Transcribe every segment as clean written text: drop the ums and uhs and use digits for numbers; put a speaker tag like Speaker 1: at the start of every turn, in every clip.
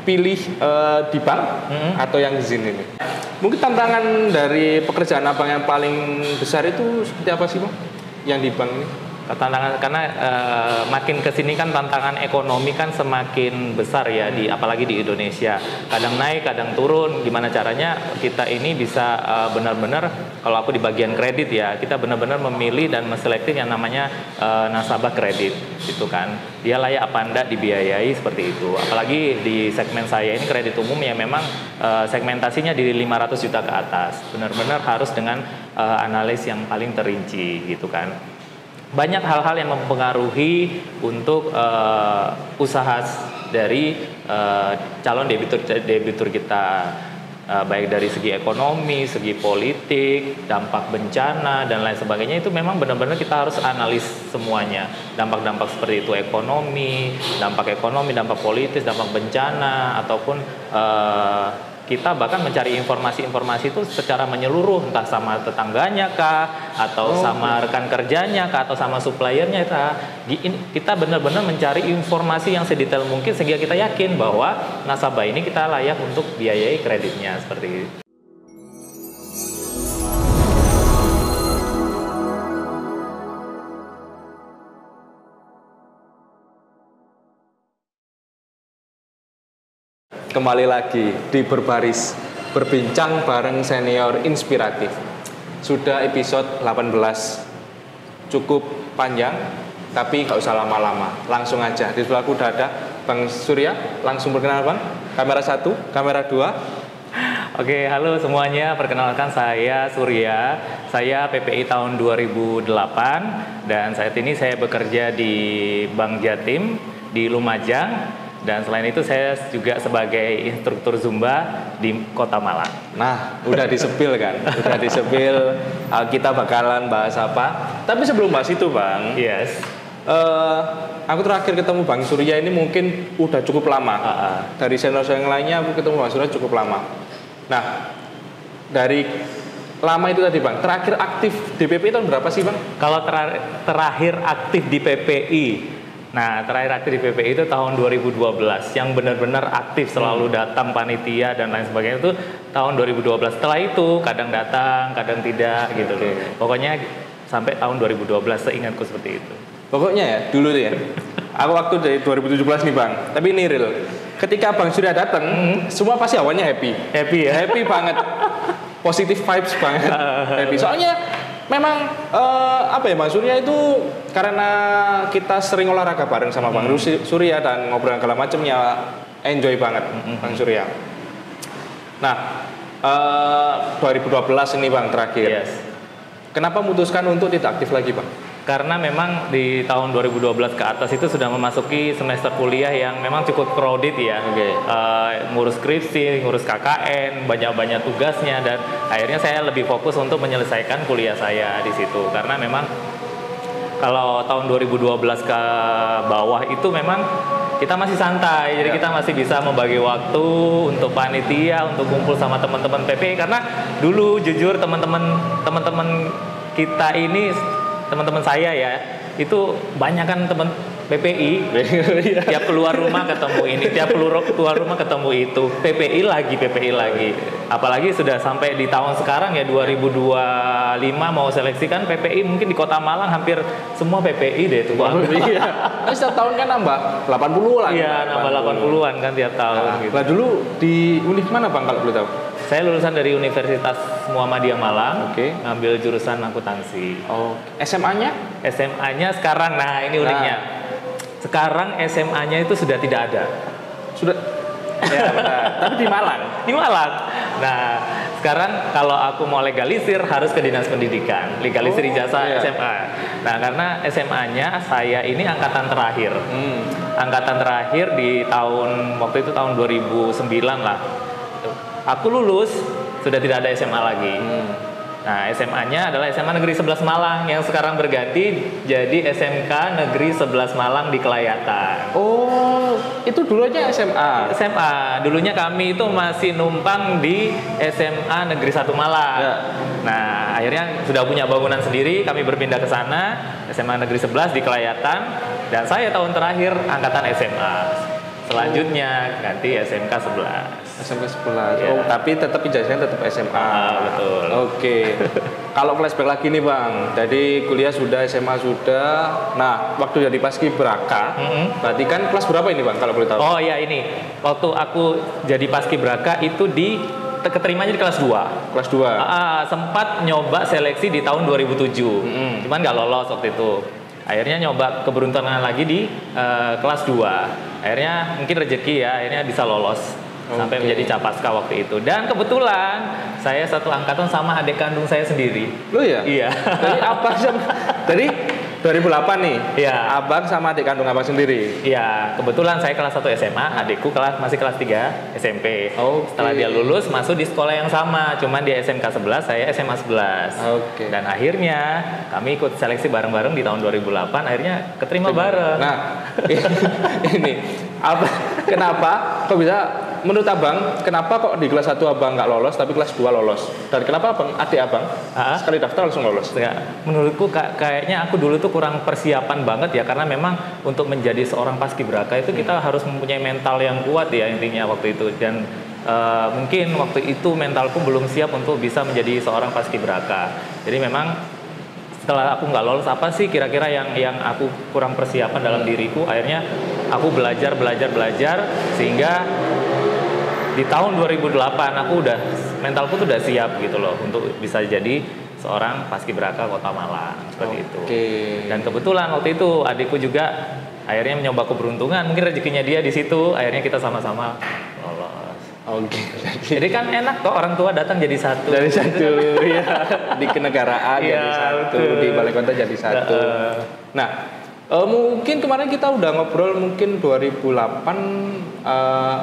Speaker 1: pilih di bank atau yang izin ini? Mungkin tantangan dari pekerjaan abang yang paling besar itu seperti apa sih bang? Yang di bank ini?
Speaker 2: Tantangan karena makin kesini kan tantangan ekonomi kan semakin besar ya apalagi di Indonesia, kadang naik kadang turun. Gimana caranya kita ini bisa benar-benar, kalau aku di bagian kredit ya, kita benar-benar memilih dan menselektif yang namanya nasabah kredit gitu kan, dia layak apa enggak dibiayai seperti itu. Apalagi di segmen saya ini kredit umum yang memang segmentasinya di 500 juta ke atas, benar-benar harus dengan analis yang paling terinci gitu kan. Banyak hal-hal yang mempengaruhi untuk usaha dari calon debitur kita, baik dari segi ekonomi, segi politik, dampak bencana dan lain sebagainya. Itu memang benar-benar kita harus analis semuanya, dampak-dampak seperti itu, dampak politis, dampak bencana, ataupun kita bahkan mencari informasi-informasi itu secara menyeluruh, entah sama tetangganya kah, atau sama rekan kerjanya kah, atau sama suppliernya kah. Kita benar-benar mencari informasi yang sedetail mungkin sehingga kita yakin bahwa nasabah ini kita layak untuk biayai kreditnya seperti itu.
Speaker 1: Kembali lagi di Berbaris, berbincang bareng senior inspiratif. Sudah episode 18. Cukup panjang, tapi nggak usah lama-lama. Langsung aja, di sebelahku udah ada Bang Surya. Langsung perkenalan Bang. Kamera 1, kamera 2.
Speaker 2: Oke, halo semuanya. Perkenalkan saya Surya. Saya PPI tahun 2008 dan saat ini saya bekerja di Bank Jatim di Lumajang. Dan selain itu saya juga sebagai instruktur Zumba di Kota Malang.
Speaker 1: Nah, udah disepil kan? Udah disepil, kita bakalan bahas apa. Tapi sebelum bahas itu Bang,
Speaker 2: yes.
Speaker 1: Aku terakhir ketemu Bang Surya ini mungkin udah cukup lama. Dari senior yang lainnya aku ketemu Bang Surya cukup lama. Nah, dari lama itu tadi Bang, terakhir aktif di PPI tahun berapa sih Bang?
Speaker 2: Kalau terakhir aktif di PPI, nah, terakhir aktif di PPI itu tahun 2012. Yang benar-benar aktif selalu datang panitia dan lain sebagainya itu tahun 2012. Setelah itu kadang datang, kadang tidak gitu. Pokoknya sampai tahun 2012 seingatku seperti itu.
Speaker 1: Pokoknya ya, dulu tuh ya. Aku waktu dari 2017 nih Bang. Tapi ini real. Ketika Bang Surya datang, semua pasti awalnya happy.
Speaker 2: Happy ya?
Speaker 1: Happy banget. Positive vibes banget. Happy. Soalnya memang apa ya Bang Surya itu karena kita sering olahraga bareng sama Bang Surya dan ngobrol segala macamnya, enjoy banget Bang Surya. Nah, 2012 ini Bang terakhir.
Speaker 2: Yes.
Speaker 1: Kenapa memutuskan untuk tidak aktif lagi Bang?
Speaker 2: Karena memang di tahun 2012 ke atas itu sudah memasuki semester kuliah yang memang cukup crowded ya. Ngurus skripsi, ngurus KKN, banyak-banyak tugasnya, dan akhirnya saya lebih fokus untuk menyelesaikan kuliah saya di situ. Karena memang kalau tahun 2012 ke bawah itu memang kita masih santai, jadi kita masih bisa membagi waktu untuk panitia, untuk kumpul sama teman-teman PPI. Karena dulu jujur teman-teman kita ini, teman-teman saya ya, itu banyak kan teman PPI. Tiap keluar rumah ketemu ini, tiap keluar rumah ketemu itu. PPI lagi. Apalagi sudah sampai di tahun sekarang ya 2025 mau seleksi kan PPI mungkin di Kota Malang hampir semua PPI deh tuh Bang.
Speaker 1: Iya. Setiap tahun kan nambah 80-an.
Speaker 2: Iya, nambah 80-an kan tiap tahun gitu.
Speaker 1: Lah dulu di univ mana Bang kalau boleh tahu?
Speaker 2: Saya lulusan dari Universitas Muhammadiyah Malang, ngambil jurusan akuntansi.
Speaker 1: SMA-nya?
Speaker 2: SMA-nya sekarang, nah ini uniknya. Sekarang SMA-nya itu sudah tidak ada.
Speaker 1: Sudah? Ya benar. Tapi di Malang?
Speaker 2: Di Malang. Nah, sekarang kalau aku mau legalisir harus ke Dinas Pendidikan. Legalisir ijazah SMA. Nah, karena SMA-nya saya ini angkatan terakhir. Angkatan terakhir di waktu itu tahun 2009 lah. Aku lulus, sudah tidak ada SMA lagi. Nah, SMA-nya adalah SMA Negeri 11 Malang yang sekarang berganti jadi SMK Negeri 11 Malang di Kelayatan.
Speaker 1: Oh, itu dulunya SMA?
Speaker 2: SMA. Dulunya kami itu masih numpang di SMA Negeri 1 Malang. Ya. Nah, akhirnya sudah punya bangunan sendiri, kami berpindah ke sana, SMA Negeri 11 di Kelayatan, dan saya tahun terakhir angkatan SMA. Selanjutnya ganti SMK 11.
Speaker 1: SMK 11.
Speaker 2: Iya.
Speaker 1: Oh, tapi tetap ijazahnya tetap SMA.
Speaker 2: Betul.
Speaker 1: Oke. Kalau flashback lagi nih Bang, jadi kuliah sudah, SMA sudah. Nah, waktu jadi paskibraka, berarti kan kelas berapa ini Bang kalau boleh tahu?
Speaker 2: Oh iya, ini waktu aku jadi paskibraka itu keterimanya di kelas 2.
Speaker 1: Kelas 2.
Speaker 2: Sempat nyoba seleksi di tahun 2007. Cuman nggak lolos waktu itu. Akhirnya nyoba keberuntungan lagi di kelas 2. Akhirnya mungkin rezeki ya, akhirnya bisa lolos. Sampai menjadi capaska waktu itu. Dan kebetulan saya satu angkatan sama adik kandung saya sendiri.
Speaker 1: Lo ya?
Speaker 2: Iya.
Speaker 1: Jadi abang sama dari 2008 nih.
Speaker 2: Iya.
Speaker 1: Abang sama adik kandung abang sendiri.
Speaker 2: Iya, kebetulan saya kelas 1 SMA, adikku masih kelas 3 SMP. Setelah dia lulus masuk di sekolah yang sama, cuman dia SMK 11, saya SMA 11. Dan akhirnya kami ikut seleksi bareng-bareng di tahun 2008, akhirnya keterima bareng.
Speaker 1: Nah, ini kenapa kok bisa, menurut abang, kenapa kok di kelas 1 abang nggak lolos tapi kelas 2 lolos? Dan kenapa adik abang sekali daftar langsung lolos?
Speaker 2: Ya, menurutku kayaknya aku dulu tuh kurang persiapan banget ya, karena memang untuk menjadi seorang paskibraka itu kita harus mempunyai mental yang kuat ya intinya waktu itu. Dan mungkin waktu itu mentalku belum siap untuk bisa menjadi seorang paskibraka. Jadi memang setelah aku nggak lolos, apa sih kira-kira yang aku kurang persiapan dalam diriku, akhirnya aku belajar sehingga di tahun 2008 aku mentalku tuh udah siap gitu loh untuk bisa jadi seorang paskibraka Kota Malang seperti itu. Dan kebetulan waktu itu adikku juga akhirnya mencoba keberuntungan, mungkin rezekinya dia di situ, akhirnya kita sama-sama lolos. Jadi kan enak kok orang tua datang jadi satu.
Speaker 1: Jadi satu, ya. Di kenegaraan jadi satu, betul. Di balai kota jadi satu. Nah, mungkin kemarin kita udah ngobrol, mungkin 2008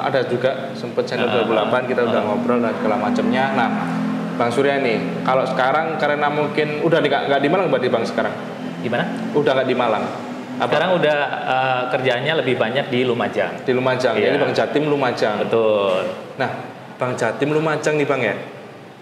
Speaker 1: ada juga sempat channel 2008 kita udah ngobrol dan segala macamnya. Nah, Bang Surya nih, kalau sekarang karena mungkin udah nggak di Malang berarti Bang sekarang?
Speaker 2: Gimana?
Speaker 1: Udah nggak di Malang.
Speaker 2: Sekarang udah kerjaannya lebih banyak di Lumajang.
Speaker 1: Di Lumajang, jadi Bang Jatim Lumajang.
Speaker 2: Betul.
Speaker 1: Nah, Bang Jatim Lumajang nih Bang ya.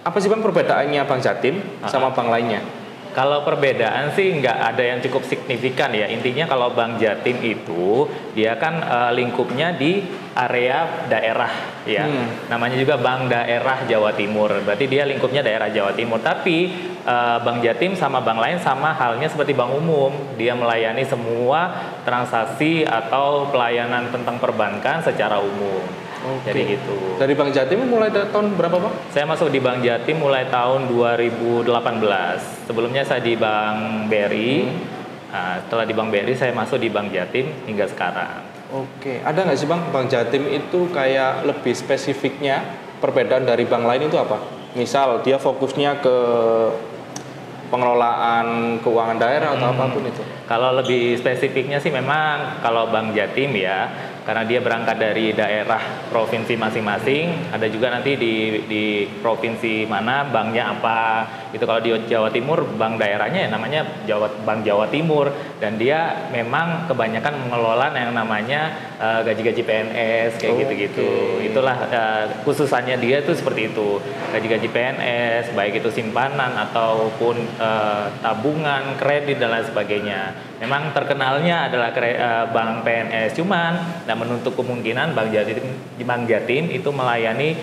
Speaker 1: Apa sih Bang perbedaannya Bang Jatim sama Bang lainnya?
Speaker 2: Kalau perbedaan sih nggak ada yang cukup signifikan ya. Intinya kalau Bank Jatim itu dia kan lingkupnya di area daerah ya. Namanya juga Bank Daerah Jawa Timur. Berarti dia lingkupnya daerah Jawa Timur. Tapi Bank Jatim sama bank lain sama halnya seperti bank umum. Dia melayani semua transaksi atau pelayanan tentang perbankan secara umum. Jadi gitu.
Speaker 1: Dari Bank Jatim mulai dari tahun berapa Bang?
Speaker 2: Saya masuk di Bank Jatim mulai tahun 2018. Sebelumnya saya di Bank BRI. Nah, setelah di Bank BRI saya masuk di Bank Jatim hingga sekarang.
Speaker 1: Ada nggak sih Bang, Bank Jatim itu kayak lebih spesifiknya perbedaan dari bank lain itu apa? Misal dia fokusnya ke pengelolaan keuangan daerah atau apapun itu.
Speaker 2: Kalau lebih spesifiknya sih memang kalau Bank Jatim ya, karena dia berangkat dari daerah provinsi masing-masing, ada juga nanti di provinsi mana banknya apa. Itu kalau di Jawa Timur bank daerahnya ya namanya Bank Jawa Timur, dan dia memang kebanyakan mengelola yang namanya gaji-gaji PNS kayak gitu-gitu. Itulah khususannya dia tuh seperti itu. Gaji-gaji PNS baik itu simpanan ataupun tabungan, kredit dan lain sebagainya. Memang terkenalnya adalah bank PNS, cuman menutup kemungkinan Bank Jatim itu melayani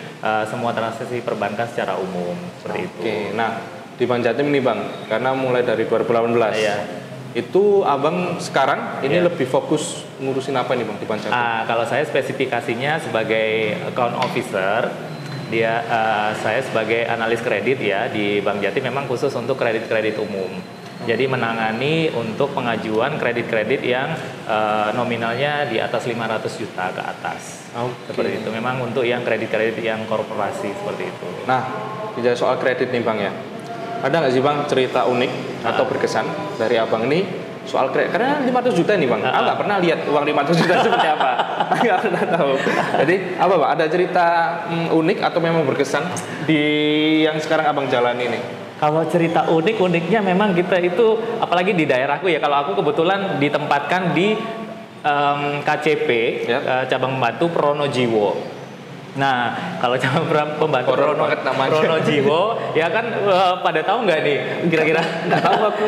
Speaker 2: semua transaksi perbankan secara umum seperti itu.
Speaker 1: Nah, di Bank Jatim nih Bang, karena mulai dari 2018. Iya. Itu Abang sekarang ini lebih fokus ngurusin apa nih Bang di Bank Jatim?
Speaker 2: Kalau saya spesifikasinya sebagai account officer, saya sebagai analis kredit ya di Bank Jatim memang khusus untuk kredit-kredit umum. Jadi menangani untuk pengajuan kredit-kredit yang nominalnya di atas 500 juta ke atas. Seperti itu. Memang untuk yang kredit-kredit yang korporasi seperti itu.
Speaker 1: Nah, bicara soal kredit nih Bang ya. Ada nggak sih Bang cerita unik atau berkesan dari Abang ini soal kredit? Karena 500 juta nih Bang. Aku nggak pernah lihat uang 500 juta seperti apa. Nggak pernah tahu. Jadi apa Bang? Ada cerita unik atau memang berkesan di yang sekarang Abang jalani nih?
Speaker 2: Kalau cerita uniknya memang kita itu, apalagi di daerahku ya, kalau aku kebetulan ditempatkan di KCP cabang pembantu Pronojiwo. Nah, kalau sama pembantu
Speaker 1: Horor banget namanya.
Speaker 2: Pronojiwo, ya kan pada tahu nggak nih? Kira-kira
Speaker 1: nggak tahu, aku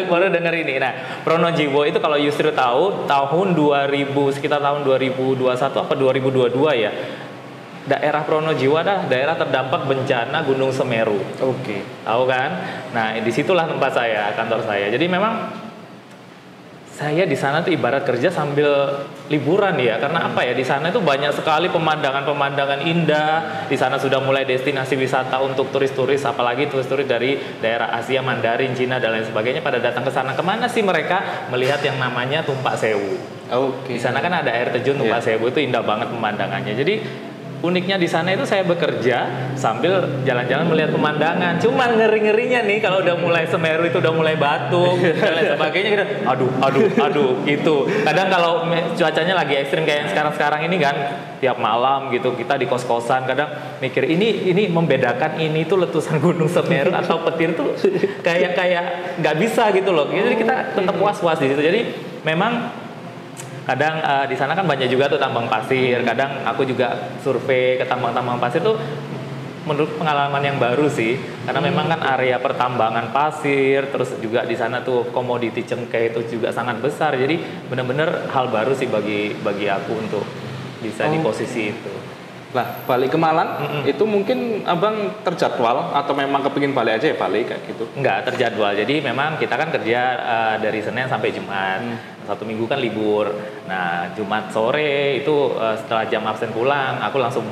Speaker 1: baru
Speaker 2: denger ini. Nah, Pronojiwo itu kalau Yusri tahu tahun 2000 sekitar tahun 2021 apa 2022 ya. Daerah Pronojiwo adalah daerah terdampak bencana Gunung Semeru.
Speaker 1: Oke.
Speaker 2: Tahu kan? Nah, disitulah tempat saya, kantor saya. Jadi memang saya di sana tuh ibarat kerja sambil liburan ya, karena apa ya, di sana itu banyak sekali pemandangan-pemandangan indah. Di sana sudah mulai destinasi wisata untuk turis-turis, apalagi turis-turis dari daerah Asia, Mandarin, Cina dan lain sebagainya pada datang ke sana. Kemana sih mereka? Melihat yang namanya Tumpak Sewu.
Speaker 1: Oke.
Speaker 2: Di sana kan ada air terjun Tumpak Sewu, itu indah banget pemandangannya. Jadi uniknya di sana itu saya bekerja sambil jalan-jalan melihat pemandangan. Cuman ngeri-ngerinya nih kalau udah mulai Semeru itu udah mulai batuk dan lain sebagainya gitu. Aduh gitu. Kadang kalau cuacanya lagi ekstrim kayak yang sekarang-sekarang ini kan, tiap malam gitu kita di kos-kosan kadang mikir ini membedakan ini tuh letusan Gunung Semeru atau petir tuh kayak nggak bisa gitu loh. Jadi kita tetap was-was di situ. Jadi memang kadang di sana kan banyak juga tuh tambang pasir. Kadang aku juga survei ke tambang-tambang pasir tuh, menurut pengalaman yang baru sih. Karena memang kan area pertambangan pasir, terus juga di sana tuh komoditi cengkeh itu juga sangat besar. Jadi benar-benar hal baru sih bagi aku untuk bisa di posisi itu.
Speaker 1: Lah, balik ke Malang itu mungkin abang terjadwal atau memang kepingin balik aja ya balik kayak gitu?
Speaker 2: Enggak terjadwal. Jadi memang kita kan kerja dari Senin sampai Jumat. Satu minggu kan libur. Nah, Jumat sore itu setelah jam absen pulang, aku langsung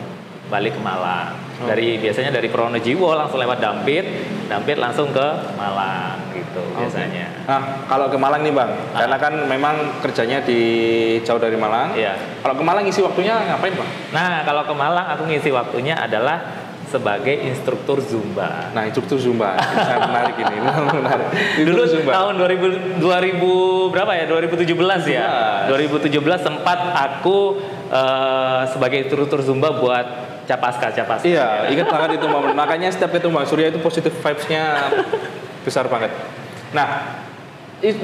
Speaker 2: balik ke Malang. Biasanya dari Pronojiwo langsung lewat Dampit langsung ke Malang gitu biasanya.
Speaker 1: Nah, kalau ke Malang nih Bang, karena kan memang kerjanya di jauh dari Malang.
Speaker 2: Iya.
Speaker 1: Kalau ke Malang ngisi waktunya ngapain Bang?
Speaker 2: Nah, kalau ke Malang aku ngisi waktunya adalah sebagai instruktur Zumba.
Speaker 1: Nah, instruktur Zumba. Menarik ini. Menarik.
Speaker 2: Dulu Zumba. Tahun 2000 berapa ya? 2017 ya. 2017 sempat aku sebagai instruktur Zumba buat Capaska.
Speaker 1: Iya, ingat banget itu momen. Makanya setiap ketemu Bang Surya itu positif vibes-nya besar banget. Nah,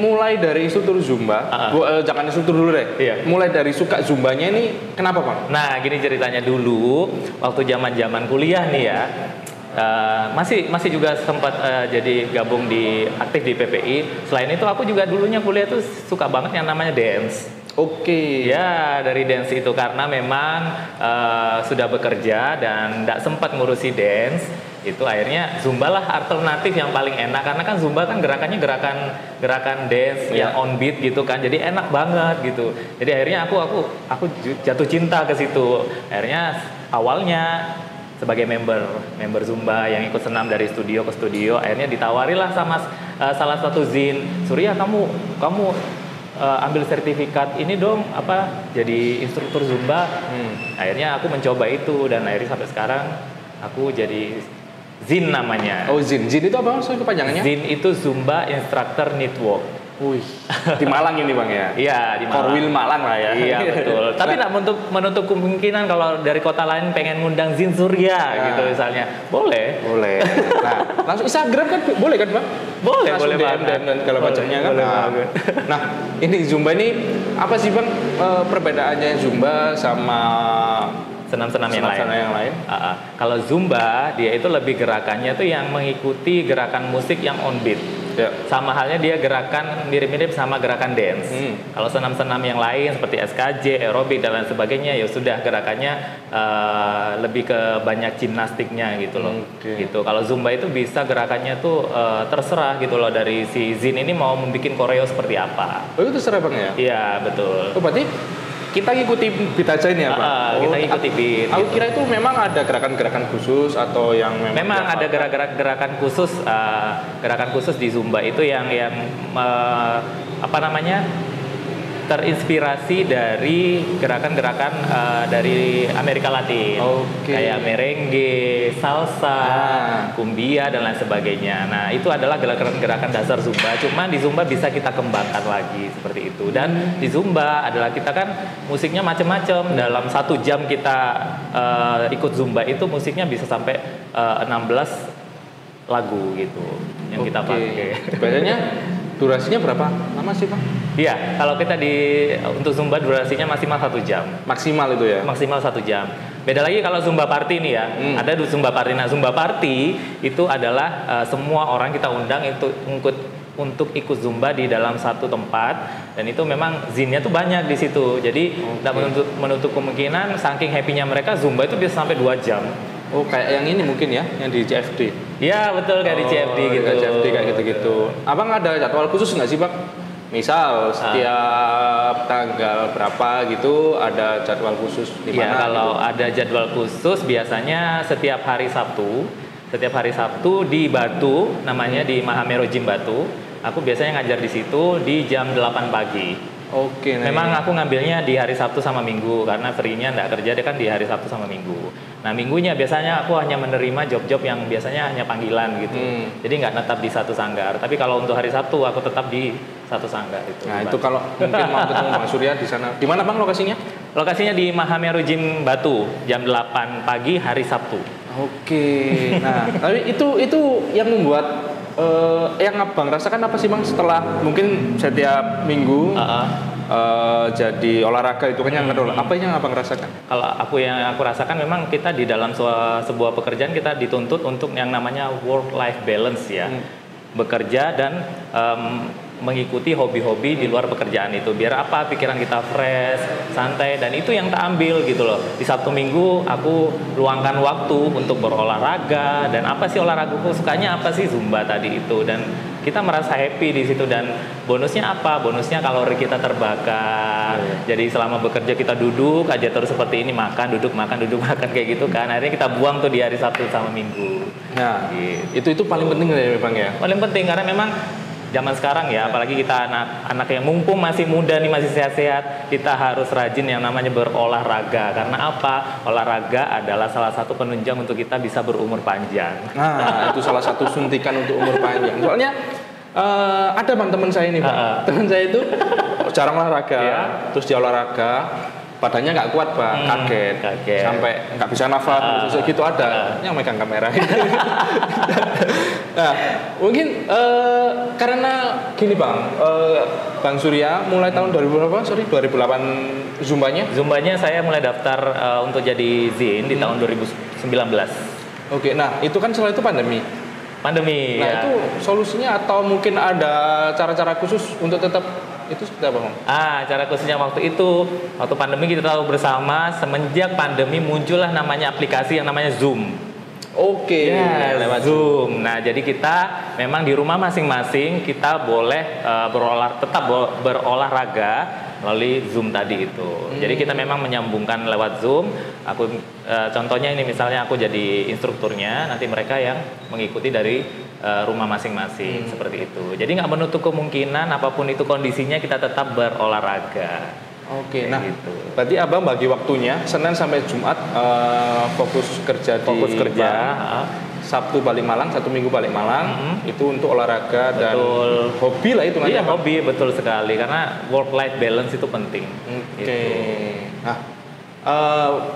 Speaker 1: mulai dari instruktur Zumba, jangan instruktur dulu deh.
Speaker 2: Iya.
Speaker 1: Mulai dari suka Zumbanya ini kenapa Bang?
Speaker 2: Nah, gini ceritanya dulu waktu zaman kuliah nih ya, masih juga sempat jadi gabung aktif di PPI. Selain itu aku juga dulunya kuliah tuh suka banget yang namanya dance.
Speaker 1: Oke.
Speaker 2: Ya, dari dance itu karena memang sudah bekerja dan tidak sempat ngurusi dance. Itu akhirnya Zumba lah alternatif yang paling enak, karena kan Zumba kan gerakannya gerakan dance yang on beat gitu kan, jadi enak banget gitu. Jadi akhirnya aku jatuh cinta ke situ. Akhirnya awalnya sebagai member Zumba yang ikut senam dari studio ke studio, akhirnya ditawarilah sama salah satu zin, Surya kamu ambil sertifikat ini dong, jadi instruktur Zumba. Akhirnya aku mencoba itu dan akhirnya sampai sekarang aku jadi Zin namanya.
Speaker 1: Oh, Zin itu apa maksudnya kepanjangannya?
Speaker 2: Zin itu Zumba Instructor Network.
Speaker 1: Wih, di Malang ini Bang ya?
Speaker 2: Iya, di Malang.
Speaker 1: Korwil Malang lah ya.
Speaker 2: Iya, betul. Tapi nak menutup kemungkinan kalau dari kota lain pengen ngundang Zin Surya gitu misalnya. Boleh.
Speaker 1: Nah, langsung Instagram kan boleh kan Bang?
Speaker 2: Boleh
Speaker 1: banget. Dan kalau macamnya kan. Nah, ini Zumba ini apa sih Bang perbedaannya Zumba sama
Speaker 2: senam-senam yang lain. Kalau Zumba dia itu lebih gerakannya tuh yang mengikuti gerakan musik yang on beat. Ya. Sama halnya dia gerakan mirip-mirip sama gerakan dance. Kalau senam-senam yang lain seperti SKJ, aerobik dan lain sebagainya ya sudah gerakannya lebih ke banyak gimnastiknya gitu loh. Gitu. Kalau Zumba itu bisa gerakannya tuh terserah gitu loh, dari si Zin ini mau membuat koreo seperti apa.
Speaker 1: Oh, itu terserah Bang ya?
Speaker 2: Iya, betul.
Speaker 1: Oh, berarti kita ngikuti beat aja ini ya Pak?
Speaker 2: Kita ngikuti beat.
Speaker 1: Aku kira itu memang ada gerakan-gerakan khusus atau yang
Speaker 2: memang ada gerakan khusus di Zumba itu yang terinspirasi dari gerakan-gerakan dari Amerika Latin. Kayak merengue, salsa, cumbia dan lain sebagainya. Nah, itu adalah gerakan-gerakan dasar Zumba. Cuma di Zumba bisa kita kembangkan lagi seperti itu. Dan di Zumba adalah kita kan musiknya macam-macam. Dalam 1 jam kita ikut Zumba itu musiknya bisa sampai 16 lagu gitu yang kita pakai.
Speaker 1: Biasanya Durasinya berapa lama sih Bang?
Speaker 2: Iya, kalau kita untuk Zumba durasinya maksimal 1 jam.
Speaker 1: Maksimal itu ya?
Speaker 2: Maksimal 1 jam. Beda lagi kalau Zumba Party nih ya. Ada Zumba Party. Nah, Zumba Party itu adalah semua orang kita undang itu untuk ikut Zumba di dalam satu tempat, dan itu memang zinnya tuh banyak di situ. Jadi tidak menutup kemungkinan saking happy-nya mereka Zumba itu bisa sampai 2 jam.
Speaker 1: Oh, kayak yang ini mungkin ya, yang di CFD.
Speaker 2: Iya, betul, kayak di CFD gitu.
Speaker 1: CFD kayak gitu-gitu. Abang ada jadwal khusus nggak sih, Bang? Misal setiap tanggal berapa gitu ada jadwal khusus di mana?
Speaker 2: Ya, kalau
Speaker 1: gitu?
Speaker 2: ada jadwal khusus biasanya setiap hari Sabtu. Setiap hari Sabtu di Batu, namanya di Mahamero Gym Batu. Aku biasanya ngajar di situ di jam 8 pagi.
Speaker 1: Oke.
Speaker 2: Memang aku ngambilnya di hari Sabtu sama Minggu karena free-nya nggak kerja, dia kan di hari Sabtu sama Minggu. Nah, minggunya biasanya aku hanya menerima job-job yang biasanya hanya panggilan gitu. Jadi nggak tetap di satu sanggar. Tapi kalau untuk hari Sabtu aku tetap di satu sanggar itu.
Speaker 1: Nah, itu kalau mungkin mau ketemu Bang Surya di sana. Di mana Bang lokasinya?
Speaker 2: Lokasinya di Mahamero Gym Batu, jam 8 pagi hari Sabtu.
Speaker 1: Oke. Nah, tapi itu yang membuat yang Abang rasakan apa sih Bang setelah mungkin setiap minggu jadi olahraga itu kan apa yang Abang rasakan?
Speaker 2: Kalau yang aku rasakan memang kita di dalam sebuah pekerjaan kita dituntut untuk yang namanya work life balance ya. Bekerja dan mengikuti hobi-hobi di luar pekerjaan itu, biar apa pikiran kita fresh, santai, dan itu yang tak ambil gitu loh. Di Sabtu Minggu aku luangkan waktu untuk berolahraga, dan apa sih olahragaku sukanya apa sih Zumba tadi itu, dan kita merasa happy di situ. Dan bonusnya apa? Bonusnya kalori kita terbakar. Jadi selama bekerja kita duduk aja terus seperti ini, makan duduk makan kayak gitu kan. Akhirnya kita buang tuh di hari Sabtu sama Minggu.
Speaker 1: Nah, gitu. itu paling penting ya Bang ya.
Speaker 2: Paling penting karena memang zaman sekarang ya, apalagi kita anak yang mumpung masih muda nih, masih sehat-sehat, kita harus rajin yang namanya berolahraga. Karena apa? Olahraga adalah salah satu penunjang untuk kita bisa berumur panjang.
Speaker 1: Nah, itu salah satu suntikan untuk umur panjang. Soalnya ada Bang teman saya ini Bang. Teman saya itu jarang olahraga, terus dia olahraga, badannya nggak kuat Bang, kaget. Sampai nggak bisa nafas, gitu ada yang megang kamera. Nah, mungkin karena gini Bang, Bang Surya mulai tahun 2008 Zumbanya
Speaker 2: saya mulai daftar untuk jadi ZIN di tahun 2019.
Speaker 1: Oke, nah itu kan setelah itu pandemi. Nah
Speaker 2: ya.
Speaker 1: itu solusinya atau mungkin ada cara-cara khusus untuk tetap itu seperti apa Bang?
Speaker 2: Cara khususnya waktu pandemi kita tahu bersama, semenjak pandemi muncullah namanya aplikasi yang namanya Zoom.
Speaker 1: Oke,
Speaker 2: lewat Zoom. Nah, jadi kita memang di rumah masing-masing kita boleh tetap berolahraga melalui Zoom tadi itu. Jadi kita memang menyambungkan lewat Zoom. Contohnya ini misalnya aku jadi instrukturnya, nanti mereka yang mengikuti dari rumah masing-masing seperti itu. Jadi nggak menutup kemungkinan apapun itu kondisinya kita tetap berolahraga.
Speaker 1: Oke, nah gitu. Berarti Abang bagi waktunya Senin sampai Jumat fokus kerja. Sabtu balik Malang, satu Minggu balik Malang, itu untuk olahraga dan hobi lah itu kan?
Speaker 2: Iya, hobi, betul sekali, karena work life balance itu penting.
Speaker 1: Oke.
Speaker 2: Gitu.
Speaker 1: Nah,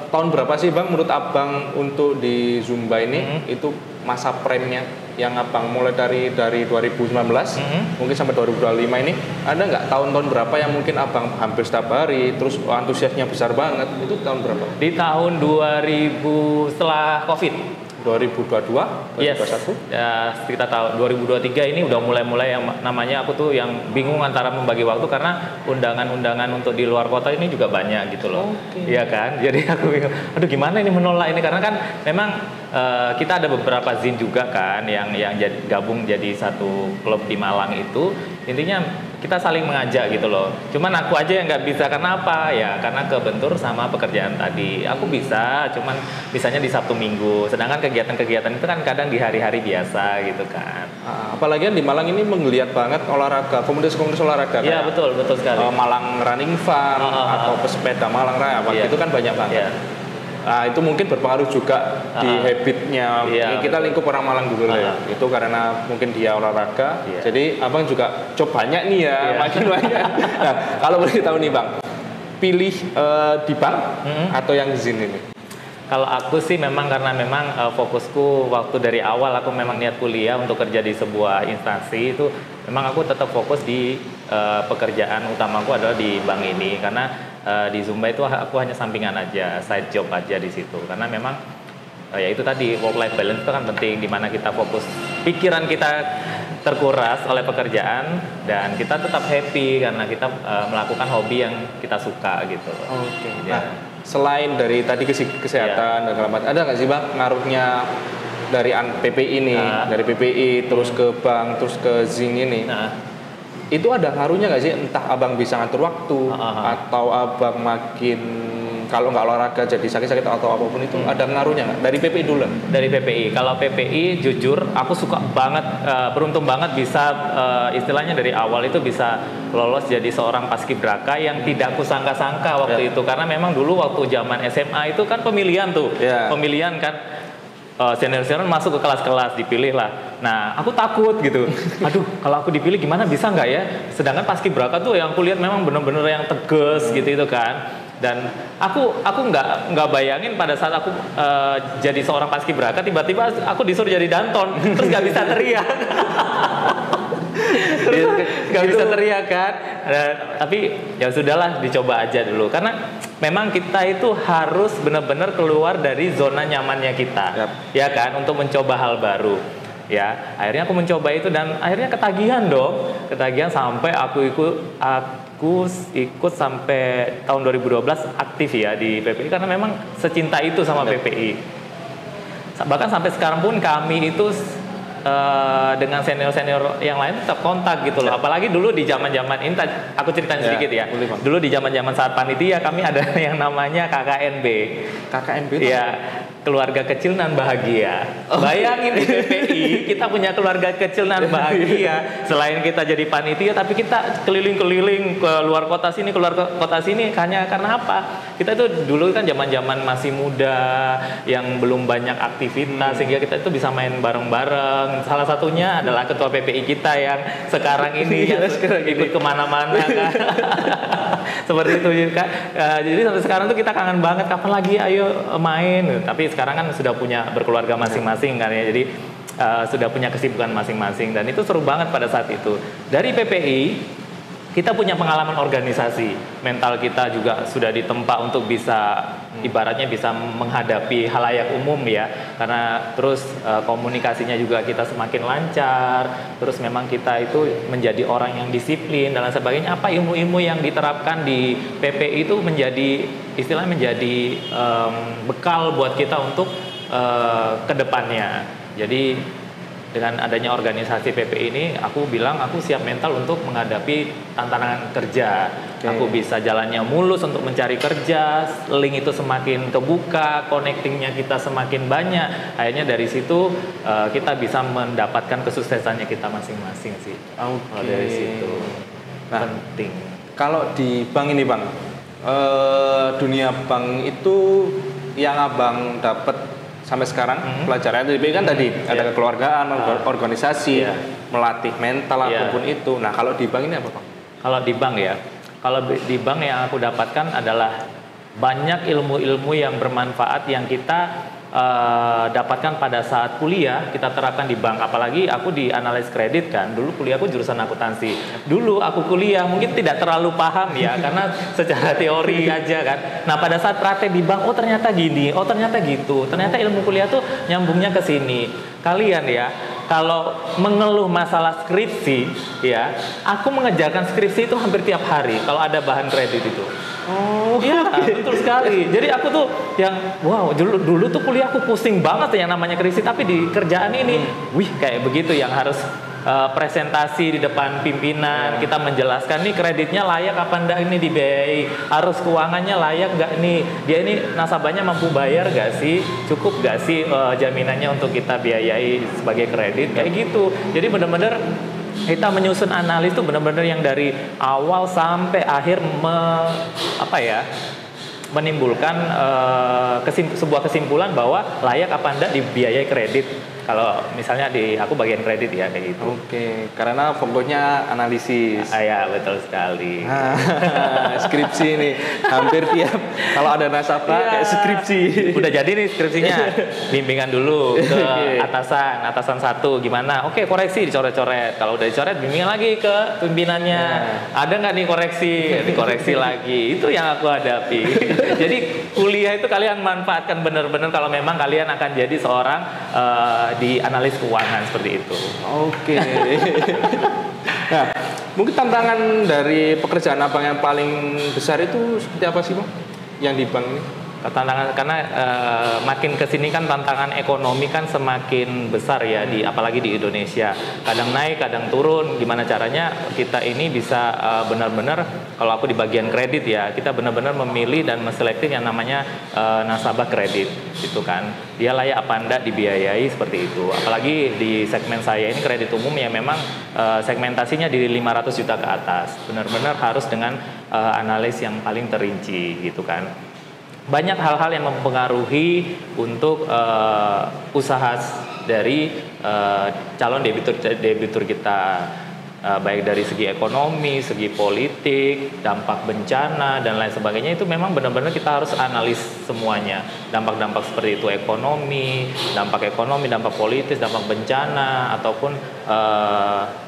Speaker 1: tahun berapa sih Bang menurut Abang untuk di Zumba ini itu masa prime-nya yang Abang mulai dari 2019 mungkin sampai 2025 ini, ada nggak tahun-tahun berapa yang mungkin Abang hampir setiap hari terus antusiasnya besar banget, itu tahun berapa?
Speaker 2: Di tahun 2000 setelah Covid
Speaker 1: 2022, 2021?
Speaker 2: Ya, sekitar tahun 2023 ini udah mulai yang namanya aku tuh yang bingung antara membagi waktu karena undangan-undangan untuk di luar kota ini juga banyak gitu loh. Iya kan? Jadi aku bingung, aduh gimana ini menolak ini, karena kan memang kita ada beberapa ZIN juga kan yang gabung jadi satu klub di Malang itu. Intinya kita saling mengajak gitu loh. Cuman aku aja yang nggak bisa, karena apa? Ya karena kebentur sama pekerjaan tadi. Aku bisa, cuman bisanya di Sabtu Minggu. Sedangkan kegiatan-kegiatan itu kan kadang di hari-hari biasa gitu kan.
Speaker 1: Apalagi di Malang ini menggeliat banget olahraga, komunitas-komunitas olahraga.
Speaker 2: Iya, betul sekali.
Speaker 1: Malang Running Fun atau pesepeda Malang Raya, itu kan banyak banget. Nah, itu mungkin berpengaruh juga di habitnya. Kita lingkup orang Malang dulu ya. Itu karena mungkin dia olahraga. Jadi Abang juga coba banyak nih ya, makin banyak. Nah, kalau boleh tahu nih Bang, pilih di bank atau yang ZIN ini?
Speaker 2: Kalau aku sih memang karena memang fokusku waktu dari awal aku memang niat kuliah untuk kerja di sebuah instansi itu memang aku tetap fokus di pekerjaan utamaku adalah di bank ini karena di Zumba itu aku hanya sampingan aja, side job aja di situ karena memang ya itu tadi work life balance itu kan penting di mana kita fokus pikiran kita terkuras oleh pekerjaan dan kita tetap happy karena kita melakukan hobi yang kita suka gitu.
Speaker 1: Oke.
Speaker 2: Ya.
Speaker 1: Nah, selain dari tadi kesehatan dan segala macam, ada nggak sih Bang ngaruhnya dari PPI ini, dari PPI terus ke bank, terus ke Zing ini? Itu ada ngaruhnya nggak sih? Entah abang bisa ngatur waktu atau abang makin kalau nggak olahraga jadi sakit-sakit atau apapun itu ada ngaruhnya nggak? Dari PPI dulu?
Speaker 2: Dari PPI. Kalau PPI jujur aku suka banget, beruntung banget bisa istilahnya dari awal itu bisa lolos jadi seorang paskibraka yang tidak kusangka-sangka waktu itu karena memang dulu waktu zaman SMA itu kan pemilihan tuh, pemilihan kan. Senior-senior masuk ke kelas-kelas dipilih lah. Nah, aku takut gitu. Aduh, kalau aku dipilih gimana bisa nggak ya? Sedangkan paskibraka tuh yang aku lihat memang bener-bener yang tegas gitu itu kan. Dan aku nggak bayangin pada saat aku jadi seorang paskibraka tiba-tiba aku disuruh jadi Danton terus nggak bisa teriak. Nggak bisa teriak kan. Tapi ya sudahlah dicoba aja dulu karena memang kita itu harus benar-benar keluar dari zona nyamannya kita, ya kan, untuk mencoba hal baru. Ya, akhirnya aku mencoba itu dan akhirnya ketagihan sampai aku ikut sampai tahun 2012 aktif ya di PPI karena memang secinta itu sama PPI. Bahkan sampai sekarang pun kami itu dengan senior-senior yang lain tetap kontak gitu loh. Apalagi dulu di zaman-zaman ini aku ceritain sedikit ya. Dulu di zaman-zaman saat panitia kami ada yang namanya KKNB.
Speaker 1: KKNB itu
Speaker 2: ya, keluarga kecil nan bahagia. Bayangin di PPI kita punya keluarga kecil nan bahagia. Selain kita jadi panitia tapi kita keliling-keliling ke luar kota sini, keluar kota sini hanya karena apa? Kita itu dulu kan zaman-zaman masih muda yang belum banyak aktivitas sehingga kita itu bisa main bareng-bareng. Salah satunya adalah ketua PPI kita yang sekarang ini yang ikut kemana-mana kan. Seperti itu kan. Jadi sampai sekarang tuh kita kangen banget kapan lagi ayo main. Tapi sekarang kan sudah punya berkeluarga masing-masing kan ya. Jadi sudah punya kesibukan masing-masing dan itu seru banget pada saat itu. Dari PPI kita punya pengalaman organisasi, mental kita juga sudah ditempa untuk bisa ibaratnya bisa menghadapi halayak umum ya, karena terus komunikasinya juga kita semakin lancar, terus memang kita itu menjadi orang yang disiplin dan lain sebagainya. Apa ilmu-ilmu yang diterapkan di PPI itu menjadi istilahnya menjadi bekal buat kita untuk kedepannya. Jadi dengan adanya organisasi PPI ini, aku bilang aku siap mental untuk menghadapi tantangan kerja. Aku bisa jalannya mulus untuk mencari kerja, link itu semakin kebuka, connectingnya kita semakin banyak. Akhirnya dari situ kita bisa mendapatkan kesuksesannya kita masing-masing sih. Dari situ penting.
Speaker 1: Kalau di bank ini Bang, dunia bank itu yang abang dapat sampai sekarang pelajarannya dari kan tadi ada kekeluargaan, organisasi, melatih mental apapun itu. Nah kalau di bank ini apa Bang?
Speaker 2: Kalau di bank ya, kalau di bank yang aku dapatkan adalah banyak ilmu-ilmu yang bermanfaat yang kita dapatkan pada saat kuliah kita terapkan di bank. Apalagi aku di analis kredit kan, dulu kuliahku jurusan akuntansi. Dulu aku kuliah mungkin tidak terlalu paham ya karena secara teori aja kan. Nah pada saat praktek di bank, oh ternyata gini, oh ternyata gitu, ternyata ilmu kuliah tuh nyambungnya ke sini. Kalian ya, kalau mengeluh masalah skripsi ya, aku mengerjakan skripsi itu hampir tiap hari kalau ada bahan kredit itu. Oh iya, betul sekali. Jadi aku tuh yang wow, dulu tuh kuliah aku pusing banget yang namanya krisis, tapi di kerjaan ini wih kayak begitu yang harus presentasi di depan pimpinan, kita menjelaskan nih kreditnya layak apa enggak ini dibiayai, arus keuangannya layak enggak nih, dia ini nasabahnya mampu bayar enggak sih, cukup enggak sih jaminannya untuk kita biayai sebagai kredit, kayak gitu. Jadi benar-benar kita menyusun analis itu benar-benar yang dari awal sampai akhir menimbulkan sebuah kesimpulan bahwa layak apa enggak dibiayai kredit. Kalau misalnya di aku bagian kredit ya kayak gitu.
Speaker 1: Oke, karena fokusnya analisis.
Speaker 2: Ya betul sekali.
Speaker 1: Skripsi nih, hampir tiap kalau ada nasabah kayak skripsi.
Speaker 2: Udah jadi nih skripsinya, bimbingan dulu ke atasan satu gimana? Oke, koreksi dicoret-coret. Kalau udah dicoret, bimbingan lagi ke pimpinannya. Ada nggak nih koreksi? Dikoreksi lagi. Itu yang aku hadapi. Jadi kuliah itu kalian manfaatkan benar-benar kalau memang kalian akan jadi seorang di analis keuangan seperti itu.
Speaker 1: Oke. Nah, mungkin tantangan dari pekerjaan abang yang paling besar itu seperti apa sih, Bang? Yang di bank ini?
Speaker 2: Tantangan karena makin kesini kan tantangan ekonomi kan semakin besar ya apalagi di Indonesia. Kadang naik, kadang turun. Gimana caranya kita ini bisa benar-benar, kalau aku di bagian kredit ya, kita benar-benar memilih dan menselektif yang namanya nasabah kredit, gitu kan. Dia layak apa enggak dibiayai seperti itu. Apalagi di segmen saya ini kredit umum yang memang segmentasinya di 500 juta ke atas. Benar-benar harus dengan analis yang paling terinci, gitu kan. Banyak hal-hal yang mempengaruhi untuk usaha dari calon debitur kita, baik dari segi ekonomi, segi politik, dampak bencana dan lain sebagainya. Itu memang benar-benar kita harus analis semuanya, dampak-dampak seperti itu, dampak politis, dampak bencana, ataupun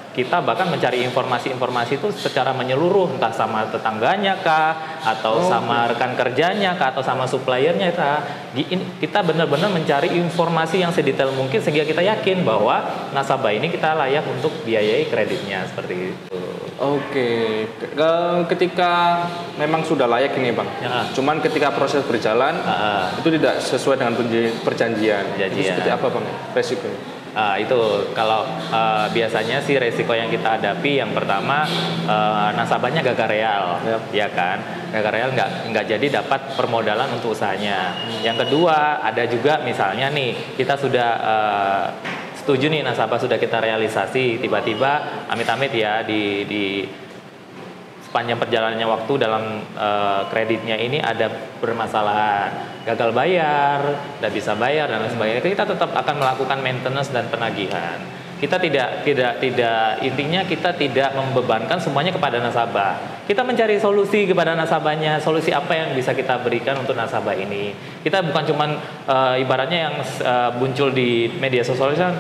Speaker 2: kita bahkan mencari informasi-informasi itu secara menyeluruh, entah sama tetangganya kah, atau sama rekan kerjanya kah, atau sama suppliernya kah. Kita benar-benar mencari informasi yang sedetail mungkin sehingga kita yakin bahwa nasabah ini kita layak untuk biayai kreditnya, seperti itu.
Speaker 1: Oke, ketika memang sudah layak ini, Bang. Cuman ketika proses berjalan itu tidak sesuai dengan perjanjian. Itu seperti apa, Bang? Resikonya?
Speaker 2: Itu kalau biasanya sih resiko yang kita hadapi, yang pertama nasabahnya gagal real, ya kan, gagal real nggak jadi dapat permodalan untuk usahanya. Yang kedua ada juga misalnya nih kita sudah setuju nih, nasabah sudah kita realisasi, tiba-tiba amit-amit ya di sepanjang perjalanannya waktu dalam kreditnya ini ada permasalahan, gagal bayar, tidak bisa bayar dan lain sebagainya, kita tetap akan melakukan maintenance dan penagihan. Kita tidak intinya kita tidak membebankan semuanya kepada nasabah. Kita mencari solusi kepada nasabahnya, solusi apa yang bisa kita berikan untuk nasabah ini. Kita bukan cuman ibaratnya yang muncul di media sosial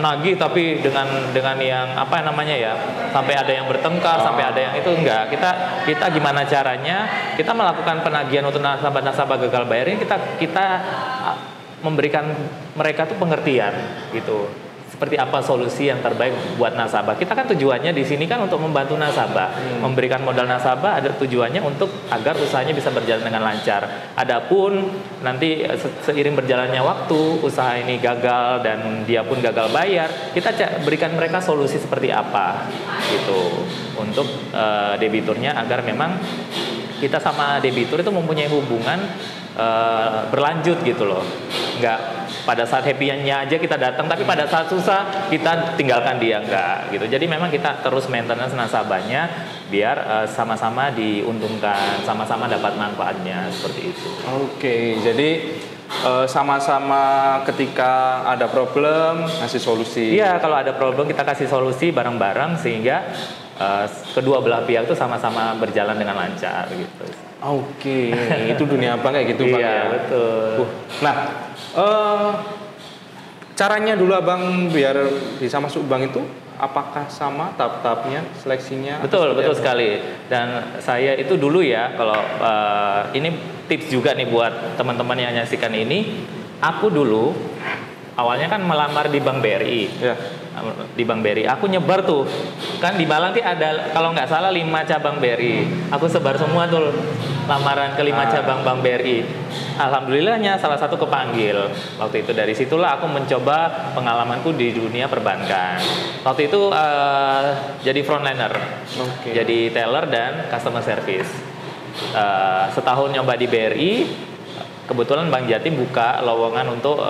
Speaker 2: nagih tapi dengan yang apa namanya ya, sampai ada yang bertengkar, sampai ada yang itu, enggak. Kita gimana caranya kita melakukan penagihan untuk nasabah gagal bayar ini, kita memberikan mereka tuh pengertian gitu. Seperti apa solusi yang terbaik buat nasabah. Kita kan tujuannya di sini kan untuk membantu nasabah, memberikan modal nasabah, ada tujuannya untuk agar usahanya bisa berjalan dengan lancar. Adapun nanti seiring berjalannya waktu, usaha ini gagal dan dia pun gagal bayar, kita berikan mereka solusi seperti apa gitu untuk debiturnya, agar memang kita sama debitur itu mempunyai hubungan berlanjut gitu loh. Enggak pada saat happy-nya aja kita datang, tapi pada saat susah kita tinggalkan dia, enggak gitu. Jadi memang kita terus maintenance nasabahnya biar sama-sama diuntungkan, sama-sama dapat manfaatnya, seperti itu.
Speaker 1: Oke, jadi sama-sama ketika ada problem ngasih solusi.
Speaker 2: Iya, kalau ada problem kita kasih solusi bareng-bareng sehingga kedua belah pihak itu sama-sama berjalan dengan lancar gitu.
Speaker 1: Oke, itu dunia apa kayak gitu, Bang?
Speaker 2: Iya, betul.
Speaker 1: Nah, caranya dulu Abang biar bisa masuk bank itu apakah sama tahap-tahapnya, seleksinya?
Speaker 2: Betul sekali. Dan saya itu dulu ya, kalau ini tips juga nih buat teman-teman yang menyaksikan ini, aku dulu awalnya kan melamar di Bank BRI.
Speaker 1: Ya.
Speaker 2: Di Bank BRI, aku nyebar tuh, kan di Malang tuh ada kalau nggak salah 5 cabang BRI. Aku sebar semua tuh lamaran ke 5 cabang Bank BRI. Alhamdulillahnya salah satu kepanggil. Waktu itu dari situlah aku mencoba pengalamanku di dunia perbankan. Waktu itu jadi frontliner, jadi teller dan customer service. Setahun nyoba di BRI. Kebetulan Bank Jatim buka lowongan untuk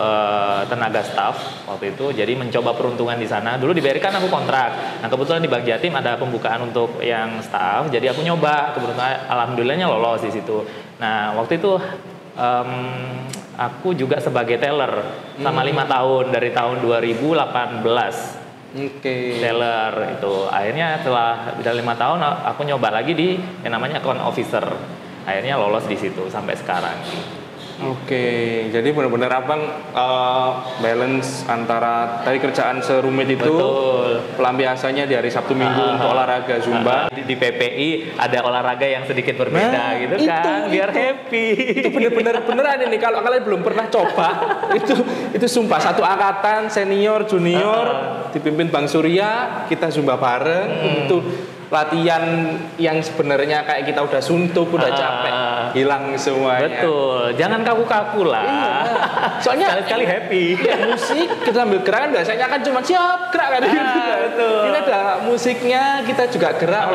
Speaker 2: tenaga staff waktu itu, jadi mencoba peruntungan di sana. Dulu di BRI kan aku kontrak. Nah kebetulan di Bank Jatim ada pembukaan untuk yang staff, jadi aku nyoba. Kebetulan alhamdulillahnya lolos di situ. Nah waktu itu Aku juga sebagai teller sama 5 tahun dari tahun 2018.
Speaker 1: Oke.
Speaker 2: Teller itu. Akhirnya setelah udah 5 tahun aku nyoba lagi di yang namanya account officer. Akhirnya lolos di situ sampai sekarang.
Speaker 1: Oke, jadi benar-benar abang balance antara tadi kerjaan serumit itu,
Speaker 2: Betul.
Speaker 1: pelampiasannya di hari Sabtu Minggu untuk olahraga Zumba.
Speaker 2: Di PPI ada olahraga yang sedikit berbeda gitu kan, biar happy.
Speaker 1: Itu bener-bener beneran ini, kalau kalian belum pernah coba, itu sumpah satu angkatan senior junior dipimpin Bang Surya, kita Zumba bareng itu. Latihan yang sebenarnya kayak kita udah suntuk, udah capek, hilang semuanya.
Speaker 2: Betul, jangan kaku-kaku lah.
Speaker 1: Iya. Soalnya
Speaker 2: sekali-sekali happy.
Speaker 1: Ya, musik kita ambil gerakan biasanya kan cuma siap gerak kan gitu.
Speaker 2: Betul.
Speaker 1: Ini ada musiknya, kita juga gerak.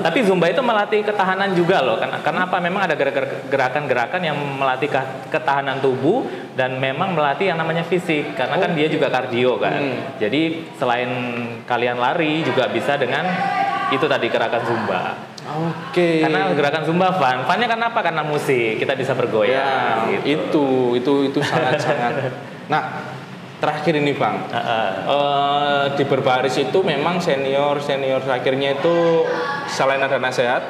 Speaker 2: Tapi Zumba itu melatih ketahanan juga loh. Kenapa? Memang ada gerakan-gerakan yang melatih ketahanan tubuh dan memang melatih yang namanya fisik. Karena kan dia juga kardio kan. Jadi selain kalian lari juga bisa dengan itu tadi gerakan Zumba.
Speaker 1: Oke.
Speaker 2: Karena gerakan Zumba fun. Funnya kenapa? Karena musik, kita bisa bergoyang.
Speaker 1: Ya,
Speaker 2: gitu.
Speaker 1: itu sangat-sangat. Nah, terakhir ini Bang, di berbaris itu memang senior akhirnya itu selain ada nasihat,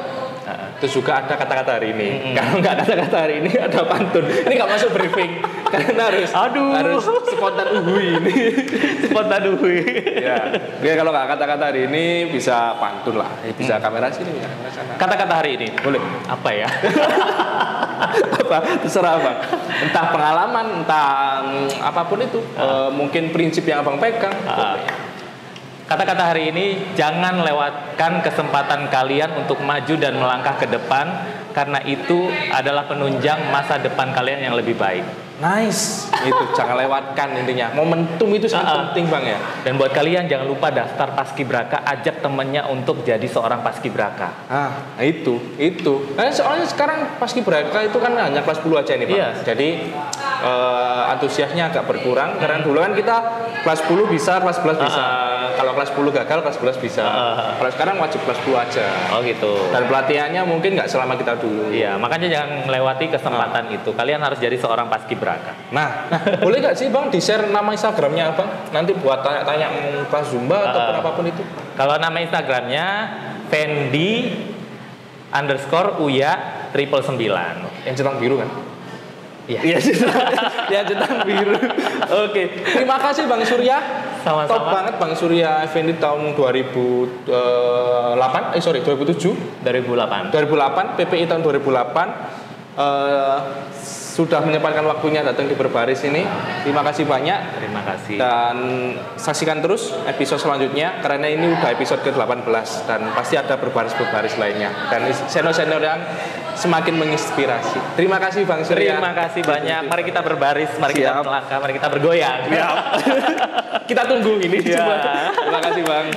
Speaker 1: terus juga ada kata-kata hari ini. Kalau nggak ada kata-kata hari ini, ada pantun. Ini nggak masuk briefing karena harus spontan uhui ini.
Speaker 2: Spontan uhui.
Speaker 1: Ya kalau nggak kata-kata hari ini bisa pantun lah, bisa kamera sini, ya, kamera sana.
Speaker 2: Kata-kata hari ini
Speaker 1: Boleh.
Speaker 2: apa ya?
Speaker 1: Apa terserah Bang, entah pengalaman, entah apapun itu, mungkin prinsip yang abang pegang.
Speaker 2: Kata-kata hari ini, jangan lewatkan kesempatan kalian untuk maju dan melangkah ke depan, karena itu adalah penunjang masa depan kalian yang lebih baik.
Speaker 1: Nice, itu jangan lewatkan intinya. Momentum itu sangat penting Bang ya.
Speaker 2: Dan buat kalian jangan lupa daftar Paskibraka, ajak temennya untuk jadi seorang Paskibraka.
Speaker 1: Itu. Nah, soalnya sekarang Paskibraka itu kan hanya kelas 10 aja nih Bang.
Speaker 2: Iya.
Speaker 1: Jadi antusiasnya agak berkurang karena dulu kan kita kelas 10 bisa, kelas 11 bisa. Kalau kelas 10 gagal, kelas 11 bisa. Kalau sekarang wajib kelas 10 aja.
Speaker 2: Oh gitu.
Speaker 1: Dan pelatihannya mungkin nggak selama kita dulu.
Speaker 2: Iya, makanya jangan melewati kesempatan itu. Kalian harus jadi seorang Paskibraka.
Speaker 1: Nah, boleh nggak sih Bang di-share nama Instagramnya Abang? Nanti buat tanya-tanya kelas Zumba ataupun apapun itu.
Speaker 2: Kalau nama Instagramnya Fendi_Uya 999.
Speaker 1: Yang centang biru kan?
Speaker 2: Iya.
Speaker 1: Ya centang biru. Oke. Terima kasih Bang Surya.
Speaker 2: Sama-sama.
Speaker 1: Top banget Bang Surya Effendi tahun 2007. 2008 PPI tahun 2008. Sudah menyempatkan waktunya datang di Berbaris ini. Terima kasih banyak.
Speaker 2: Terima kasih.
Speaker 1: Dan saksikan terus episode selanjutnya karena ini udah episode ke-18 dan pasti ada berbaris-berbaris lainnya dan senior-senior yang semakin menginspirasi. Terima kasih Bang Surya.
Speaker 2: Terima kasih banyak. Mari kita berbaris, mari kita melangkah, mari kita bergoyang.
Speaker 1: Kita tunggu ini. Terima kasih Bang.